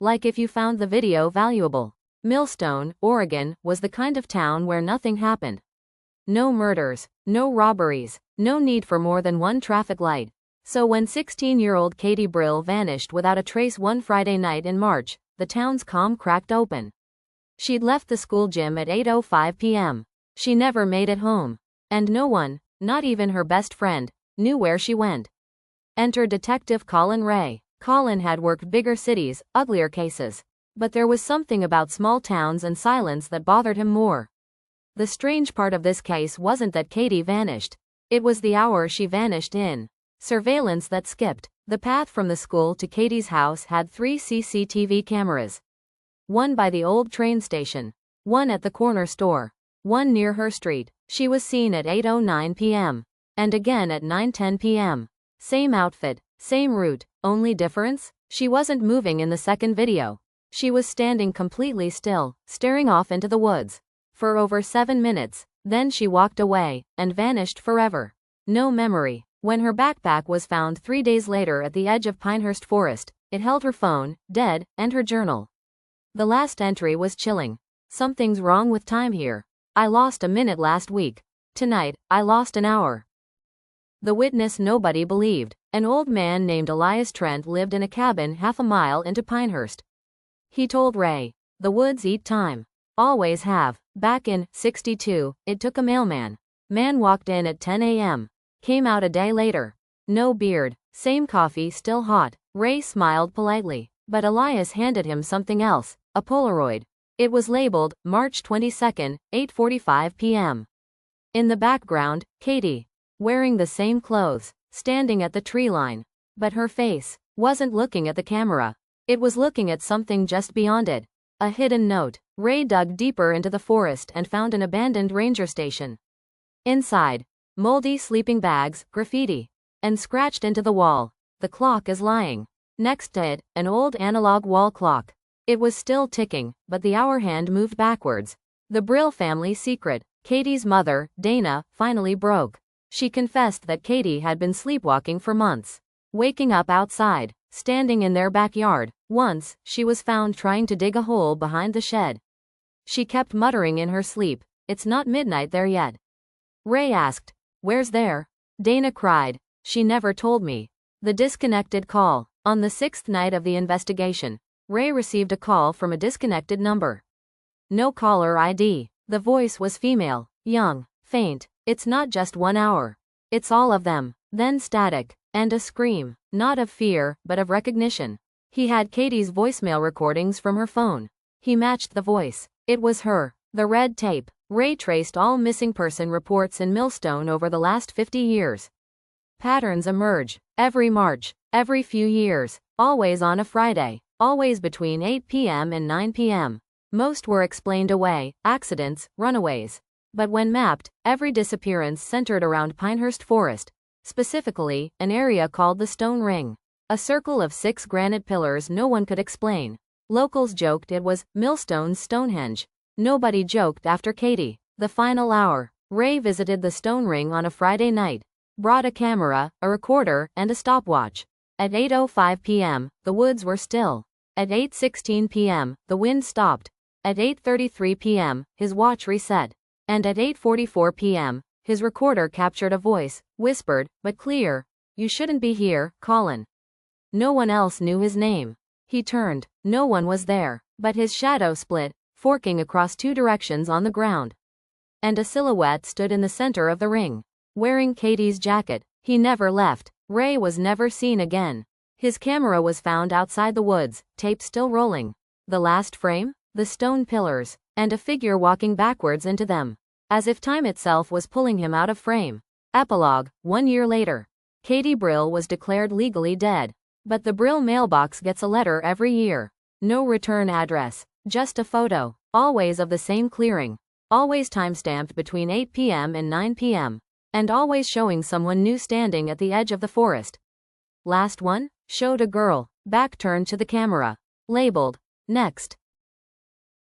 like if you found the video valuable. Millstone, Oregon, was the kind of town where nothing happened. No murders, no robberies, no need for more than one traffic light. So when 16-year-old Katie Brill vanished without a trace one Friday night in March, the town's calm cracked open. She'd left the school gym at 8:05 p.m. She never made it home. And no one, not even her best friend, knew where she went. Enter Detective Colin Ray. Colin had worked bigger cities, uglier cases. But there was something about small towns and silence that bothered him more. The strange part of this case wasn't that Katie vanished. It was the hour she vanished in. Surveillance that skipped. The path from the school to Katie's house had 3 CCTV cameras. One by the old train station. One at the corner store. One near her street. She was seen at 8:09 p.m. And again at 9:10 p.m. Same outfit, same route, only difference? She wasn't moving in the second video. She was standing completely still, staring off into the woods. For over 7 minutes, then she walked away, and vanished forever. No memory. When her backpack was found 3 days later at the edge of Pinehurst Forest, it held her phone, dead, and her journal. The last entry was chilling. Something's wrong with time here. I lost a minute last week. Tonight, I lost an hour. The witness nobody believed. An old man named Elias Trent lived in a cabin half a mile into Pinehurst. He told Ray, "The woods eat time. Always have. Back in '62, it took a mailman. Man walked in at 10 a.m. Came out a day later. No beard. Same coffee still hot." Ray smiled politely. But Elias handed him something else, a Polaroid. It was labeled, March 22, 8:45 p.m. In the background, Katie. Wearing the same clothes, standing at the tree line. But her face wasn't looking at the camera. It was looking at something just beyond it. A hidden note. Ray dug deeper into the forest and found an abandoned ranger station. Inside, moldy sleeping bags, graffiti, and scratched into the wall. The clock is lying. Next to it, an old analog wall clock. It was still ticking, but the hour hand moved backwards. The Brill family secret. Katie's mother, Dana, finally broke. She confessed that Katie had been sleepwalking for months. Waking up outside, standing in their backyard. Once, she was found trying to dig a hole behind the shed. She kept muttering in her sleep, "It's not midnight there yet." Ray asked, "Where's there?" Dana cried, "She never told me." The disconnected call. On the 6th night of the investigation, Ray received a call from a disconnected number. No caller ID. The voice was female, young, faint. "It's not just 1 hour. It's all of them." Then static, and a scream, not of fear, but of recognition. He had Katie's voicemail recordings from her phone. He matched the voice. It was her. The red tape. Ray traced all missing person reports in Millstone over the last 50 years. Patterns emerge. Every March, every few years, always on a Friday, always between 8 p.m. and 9 p.m. Most were explained away, accidents, runaways. But when mapped, every disappearance centered around Pinehurst Forest, specifically, an area called the Stone Ring. A circle of 6 granite pillars no one could explain. Locals joked it was Millstone's Stonehenge. Nobody joked after Katie. The final hour. Ray visited the Stone Ring on a Friday night. Brought a camera, a recorder, and a stopwatch. At 8:05 p.m., the woods were still. At 8:16 p.m., the wind stopped. At 8:33 p.m., his watch reset. And at 8:44 p.m., his recorder captured a voice, whispered, but clear, "You shouldn't be here, Colin." No one else knew his name. He turned. No one was there, but his shadow split, forking across 2 directions on the ground. And a silhouette stood in the center of the ring, wearing Katie's jacket. He never left. Ray was never seen again. His camera was found outside the woods, tape still rolling. The last frame? The stone pillars, and a figure walking backwards into them, as if time itself was pulling him out of frame. Epilogue. 1 year later. Katie Brill was declared legally dead. But the Brill mailbox gets a letter every year. No return address, just a photo, always of the same clearing, always timestamped between 8 p.m. and 9 p.m., and always showing someone new standing at the edge of the forest. Last one? Showed a girl, back turned to the camera. Labeled, "Next."